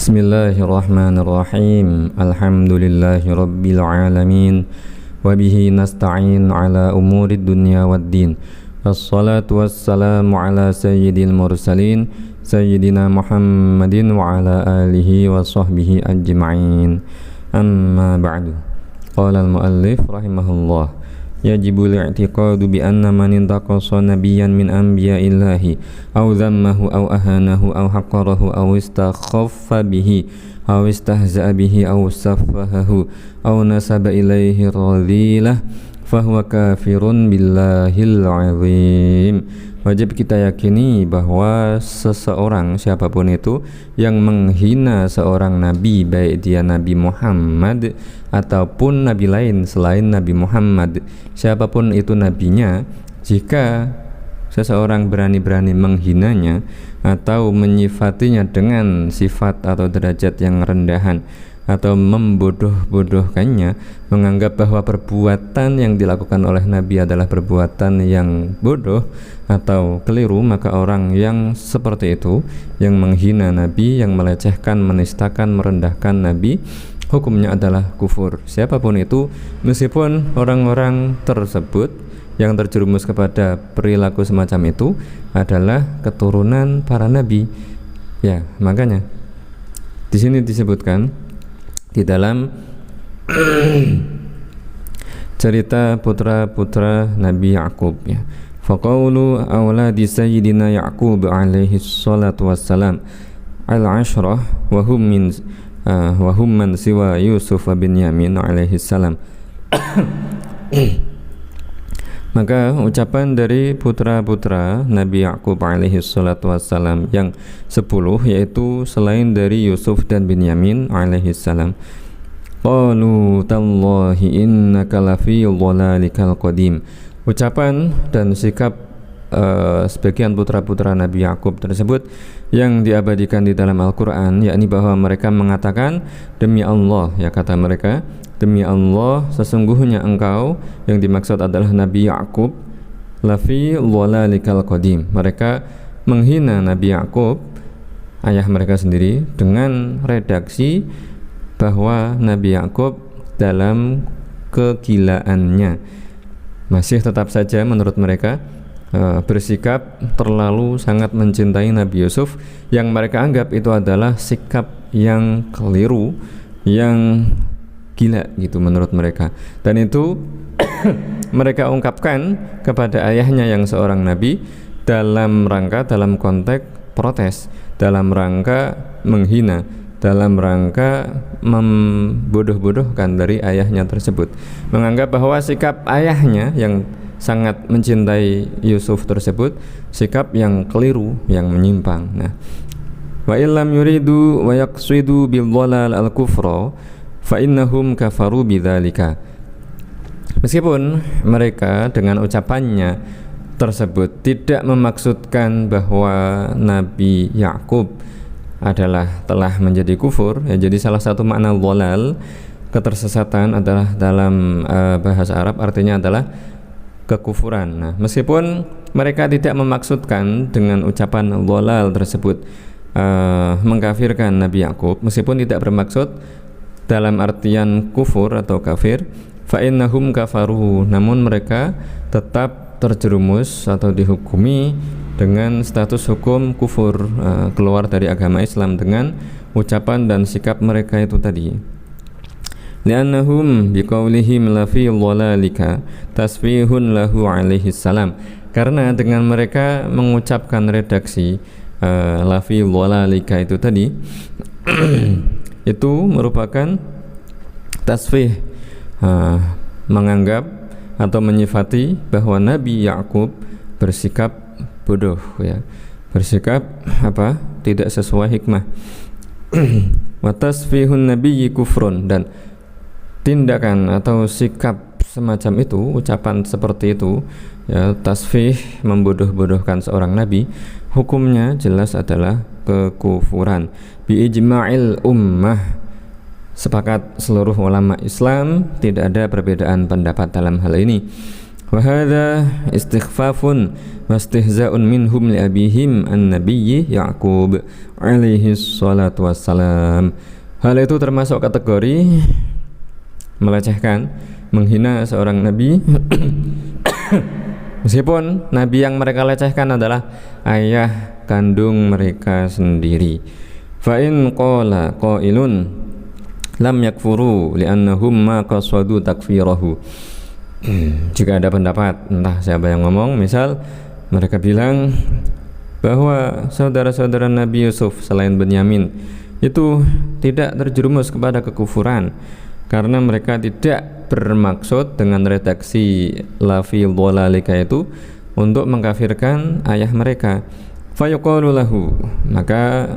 Bismillahirrahmanirrahim. Alhamdulillahi rabbil alamin. Wa bihi nasta'in ala umurid dunya waddin. Wassalatu wassalamu ala sayyidil mursalin Sayyidina Muhammadin wa ala alihi wa sahbihi ajma'in. Amma ba'du. Qala al-muallif rahimahullah, yajibu li'tiqadu bi anna man intaqasa nabiyyan min anbiya'illahi aw dhammahu aw ahanahu aw haqqarahu aw istakhaffa bihi aw istahza'a bihi aw saffahahu aw nasaba ilaihi radhilah fahuwa kafirun billahil azim. Wajib kita yakini bahwa seseorang siapapun itu yang menghina seorang nabi, baik dia Nabi Muhammad ataupun nabi lain selain Nabi Muhammad, siapapun itu nabinya, jika seseorang berani-berani menghinanya atau menyifatinya dengan sifat atau derajat yang rendahan atau membodoh-bodohkannya, menganggap bahwa perbuatan yang dilakukan oleh Nabi adalah perbuatan yang bodoh atau keliru, maka orang yang seperti itu, yang menghina Nabi, yang melecehkan, menistakan, merendahkan Nabi, hukumnya adalah kufur. Siapapun itu, meskipun orang-orang tersebut yang terjerumus kepada perilaku semacam itu adalah keturunan para nabi. Ya, makanya di sini disebutkan di dalam cerita putra-putra Nabi Ya'qub, ya, faqaulu awladi sayyidina Ya'qub alaihi salatu wassalam al-ashrah wa hum man siwa Yusuf bin Yamin alaihi salam. Maka ucapan dari putra-putra Nabi Ya'qub alaihi salatu wassalam yang 10, yaitu selain dari Yusuf dan Binyamin alaihi salam, qalu tallahi innaka lafi dhalalikal qadim. Ucapan dan sikap sebagian putra-putra Nabi Ya'qub tersebut yang diabadikan di dalam Al-Quran, yakni bahwa mereka mengatakan, demi Allah, ya, kata mereka, demi Allah, sesungguhnya engkau, yang dimaksud adalah Nabi Ya'qub, lafi dhalalikal qadim. Mereka menghina Nabi Ya'qub, ayah mereka sendiri, dengan redaksi bahwa Nabi Ya'qub dalam kegilaannya masih tetap saja menurut mereka bersikap terlalu sangat mencintai Nabi Yusuf, yang mereka anggap itu adalah sikap yang keliru, yang gila gitu menurut mereka. Dan itu mereka ungkapkan kepada ayahnya yang seorang nabi dalam rangka, dalam konteks protes, dalam rangka menghina, dalam rangka membodoh-bodohkan dari ayahnya tersebut, menganggap bahwa sikap ayahnya yang sangat mencintai Yusuf tersebut sikap yang keliru, yang menyimpang. Nah, wa illam yuridu wa yaqsidu bil dhalal al kufra fa innahum kafaru bidzalika. Meskipun mereka dengan ucapannya tersebut tidak memaksudkan bahwa Nabi Ya'qub adalah telah menjadi kufur, ya, jadi salah satu makna dhalal, ketersesatan, adalah dalam bahasa Arab artinya adalah kekufuran. Nah, meskipun mereka tidak memaksudkan dengan ucapan dhalal tersebut mengkafirkan Nabi Ya'qub, meskipun tidak bermaksud dalam artian kufur atau kafir, fa innahum kafaruhu, namun mereka tetap terjerumus atau dihukumi dengan status hukum kufur, keluar dari agama Islam dengan ucapan dan sikap mereka itu tadi. Li'annahum biqaulihim lafi dhalalika tasfihun lahu alaihi salam, karena dengan mereka mengucapkan redaksi lafi dhalalika itu tadi itu merupakan tasfih, menganggap atau menyifati bahwa Nabi Ya'qub bersikap bodoh, ya, bersikap apa? Tidak sesuai hikmah. Wa tasfihun nabiyyi kufrun, dan tindakan atau sikap semacam itu, ucapan seperti itu, ya, tasfih, membodoh-bodohkan seorang nabi, hukumnya jelas adalah kekufuran. Bi ijma'il ummah, sepakat seluruh ulama Islam, tidak ada perbedaan pendapat dalam hal ini. wa hadza istighfafun wa istihza'un minhum li abihim an-nabiyyi Ya'qub alaihi salatu wassalam. Hal itu termasuk kategori melecehkan, menghina seorang nabi meskipun nabi yang mereka lecehkan adalah ayah kandung mereka sendiri. Fa in qala qailun lam yakfuru li'annahum ma qasadu takfirahu. Jika ada pendapat, entah siapa yang ngomong, misal mereka bilang bahwa saudara-saudara Nabi Yusuf selain Benyamin itu tidak terjerumus kepada kekufuran karena mereka tidak bermaksud dengan redaksi lafi dhalalika itu untuk mengkafirkan ayah mereka. Fayuqalu lahu, maka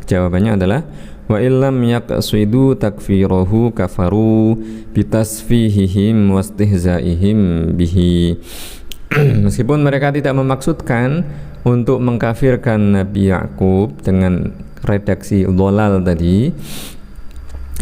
jawabannya adalah wa illam yaqsidu takfirahu kafaru bitasfihihim wastihzaihim bihi. Meskipun mereka tidak memaksudkan untuk mengkafirkan Nabi Ya'qub dengan redaksi dhalal tadi,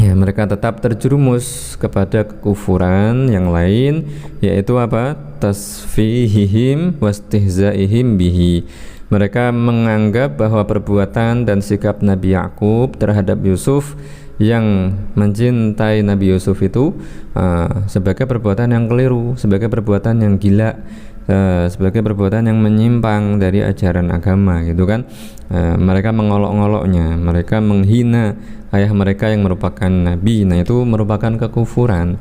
ya mereka tetap terjerumus kepada kekufuran yang lain, yaitu apa? Tasfihihim wastihzaihim bihi. Mereka menganggap bahwa perbuatan dan sikap Nabi Ya'qub terhadap Yusuf yang mencintai Nabi Yusuf itu sebagai perbuatan yang keliru, sebagai perbuatan yang gila, sebagai perbuatan yang menyimpang dari ajaran agama, gitu kan. Mereka mengolok-ngoloknya, mereka menghina ayah mereka yang merupakan nabi. Nah, itu merupakan kekufuran.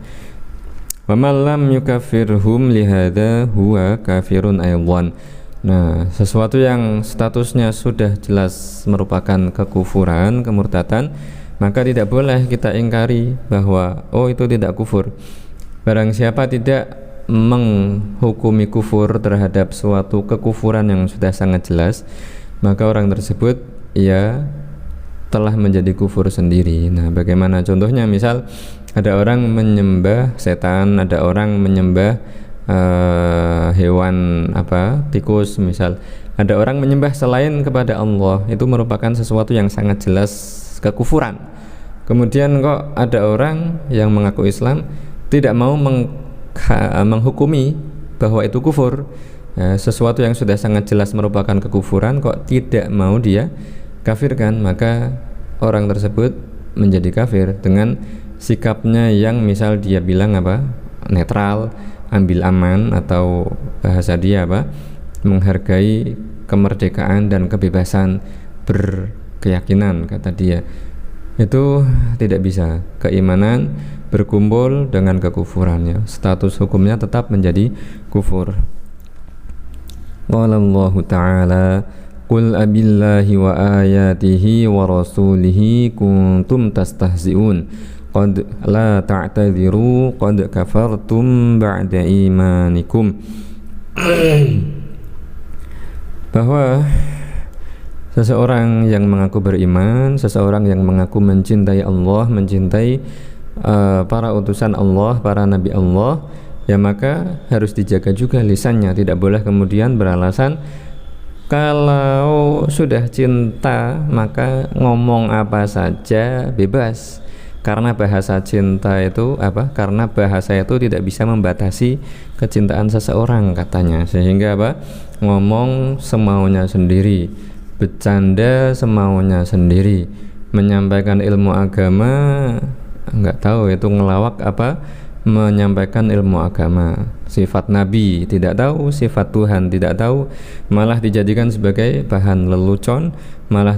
Wa man lam yukaffirhum lihada huwa kafirun aydan. Nah, sesuatu yang statusnya sudah jelas merupakan kekufuran, kemurtadan, maka tidak boleh kita ingkari bahwa oh itu tidak kufur. Barang siapa tidak menghukumi kufur terhadap suatu kekufuran yang sudah sangat jelas, maka orang tersebut ya telah menjadi kufur sendiri. Nah, bagaimana contohnya? Misal ada orang menyembah setan, ada orang menyembah hewan tikus misal, ada orang menyembah selain kepada Allah, itu merupakan sesuatu yang sangat jelas kekufuran. Kemudian kok ada orang yang mengaku Islam tidak mau menghukumi bahwa itu kufur, sesuatu yang sudah sangat jelas merupakan kekufuran kok tidak mau dia kafirkan, maka orang tersebut menjadi kafir dengan sikapnya yang misal dia bilang netral, ambil aman, atau bahasa dia menghargai kemerdekaan dan kebebasan berkeyakinan, kata dia. Itu tidak bisa. Keimanan berkumpul dengan kekufurannya, status hukumnya tetap menjadi kufur. Qala Allah Ta'ala qul abillahi wa ayatihi wa rasulihi kuntum tastahzi'un qad la ta'tadiru qad kafartum ba'da imanikum. Bahwa seseorang yang mengaku beriman, seseorang yang mengaku mencintai Allah, mencintai para utusan Allah, para nabi Allah, ya maka harus dijaga juga lisannya. Tidak boleh kemudian beralasan kalau sudah cinta maka ngomong apa saja bebas. Karena bahasa cinta itu karena bahasa itu tidak bisa membatasi kecintaan seseorang, katanya. Sehingga ngomong semaunya sendiri, bercanda semaunya sendiri, menyampaikan ilmu agama nggak tahu itu ngelawak menyampaikan ilmu agama, sifat nabi tidak tahu, sifat Tuhan tidak tahu, malah dijadikan sebagai bahan lelucon, malah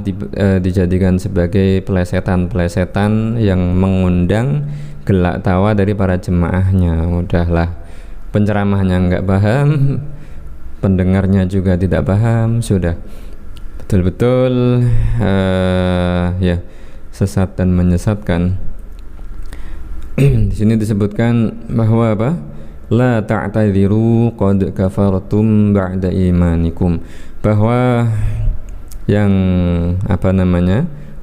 dijadikan sebagai pelesetan-pelesetan yang mengundang gelak tawa dari para jemaahnya. Udahlah, penceramahnya nggak paham, pendengarnya juga tidak paham, sudah betul-betul ya sesat dan menyesatkan. Di sini disebutkan bahwa la ta'tadiru qad kafartum ba'da imanikum, bahwa yang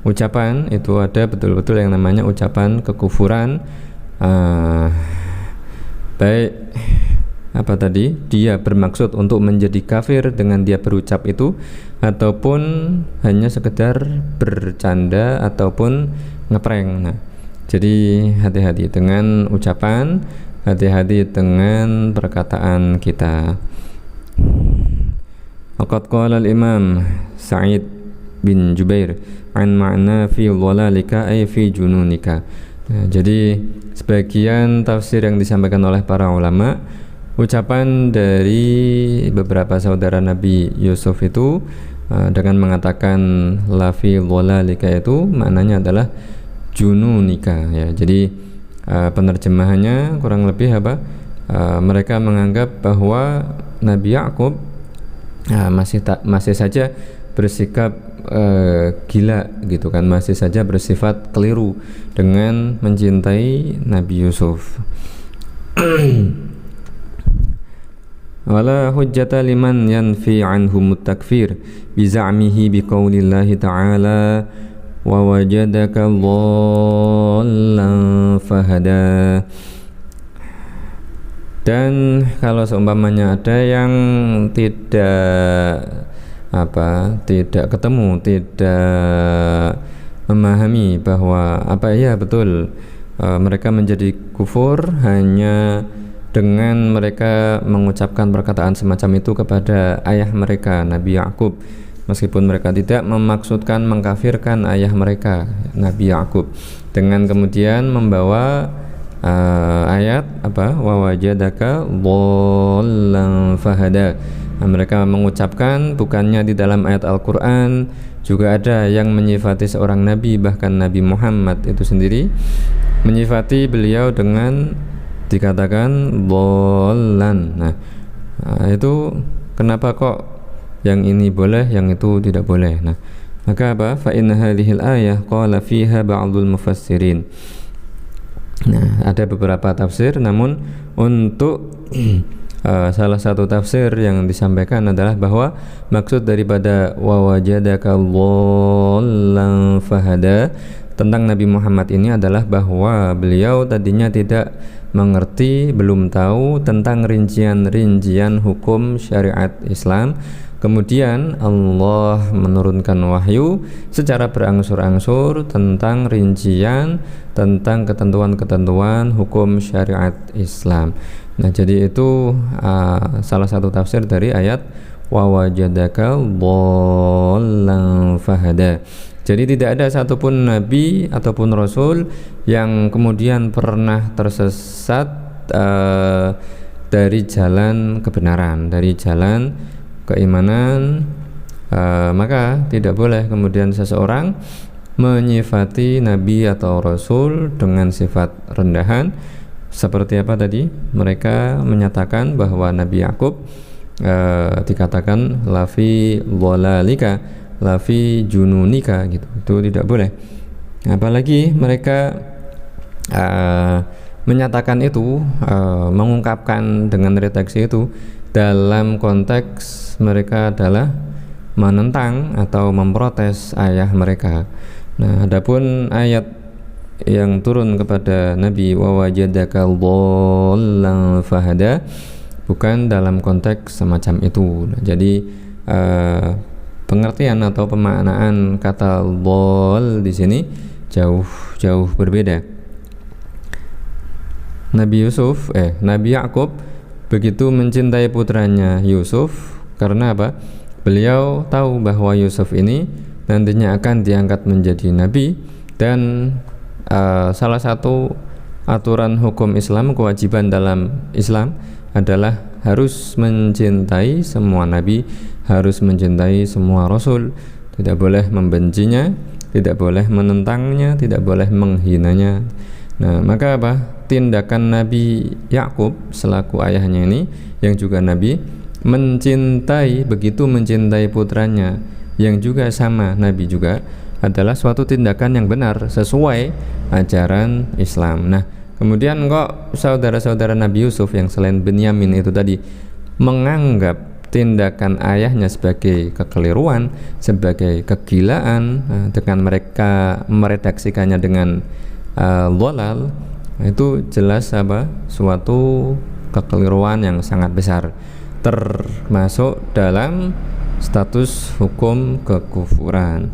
ucapan itu ada betul-betul yang namanya ucapan kekufuran, baik dia bermaksud untuk menjadi kafir dengan dia berucap itu, ataupun hanya sekedar bercanda ataupun ngeprank. Nah, jadi hati-hati dengan ucapan hati-hati dengan perkataan kita. Waqad qala al-Imam Sa'id bin Jubair an ma'na fi dhalalika ay fi jununika. Nah, jadi sebagian tafsir yang disampaikan oleh para ulama, ucapan dari beberapa saudara Nabi Yusuf itu dengan mengatakan la fi dhalalika itu maknanya adalah jununika ya. Jadi penerjemahannya kurang lebih apa? Mereka menganggap bahwa Nabi Yakub masih saja bersikap gila gitu kan, masih saja bersifat keliru dengan mencintai Nabi Yusuf. Wala hujjata liman yanfi anhum takfir bi za'mihi bi qaulillahi ta'ala wa wajadaka dhallan fahada. Dan kalau seumpamanya ada yang tidak ketemu, tidak memahami bahwa betul mereka menjadi kufur hanya dengan mereka mengucapkan perkataan semacam itu kepada ayah mereka Nabi Yakub, meskipun mereka tidak memaksudkan mengkafirkan ayah mereka Nabi Yakub, dengan kemudian membawa ayat wa wajadaka dhallan fahada. Mereka mengucapkan, bukannya di dalam ayat Al-Quran juga ada yang menyifati seorang nabi, bahkan Nabi Muhammad itu sendiri menyifati beliau dengan dikatakan dhallan. Nah, itu kenapa kok yang ini boleh, yang itu tidak boleh? Nah, maka fa inna hadhil ayah qala fiha ba'dul mufassirin. Nah, ada beberapa tafsir, namun untuk salah satu tafsir yang disampaikan adalah bahwa maksud daripada wa wajadaka dhallan fahada tentang Nabi Muhammad ini adalah bahwa beliau tadinya tidak mengerti, belum tahu tentang rincian-rincian hukum syariat Islam. Kemudian Allah menurunkan wahyu secara berangsur-angsur tentang rincian, tentang ketentuan-ketentuan hukum syariat Islam. Nah, jadi itu salah satu tafsir dari ayat wa wajadaka dhallan fahada. Jadi tidak ada satupun nabi ataupun rasul yang kemudian pernah tersesat dari jalan kebenaran, dari jalan keimanan, maka tidak boleh kemudian seseorang menyifati nabi atau rasul dengan sifat rendahan. Seperti apa tadi? Mereka menyatakan bahwa Nabi Yakub dikatakan lafi dhalalika, lafi jununika gitu. Itu tidak boleh. Apalagi mereka menyatakan itu, mengungkapkan dengan redaksi itu dalam konteks mereka adalah menentang atau memprotes ayah mereka. Nah, adapun ayat yang turun kepada Nabi wa wajadaka dhallan fahada bukan dalam konteks semacam itu. Nah, jadi pengertian atau pemaknaan kata dhal di sini jauh berbeda. Nabi Yakub begitu mencintai putranya Yusuf karena apa? Beliau tahu bahwa Yusuf ini nantinya akan diangkat menjadi nabi, dan salah satu aturan hukum Islam, kewajiban dalam Islam adalah harus mencintai semua nabi, harus mencintai semua rasul, tidak boleh membencinya, tidak boleh menentangnya, tidak boleh menghinanya. Nah, maka tindakan Nabi Yakub selaku ayahnya ini yang juga nabi begitu mencintai putranya yang juga sama nabi juga, adalah suatu tindakan yang benar sesuai ajaran Islam. Nah, kemudian kok saudara-saudara Nabi Yusuf yang selain Binyamin itu tadi menganggap tindakan ayahnya sebagai kekeliruan, sebagai kegilaan, dengan mereka meredaksikannya dengan dhalal, itu jelas suatu kekeliruan yang sangat besar, termasuk dalam status hukum kekufuran.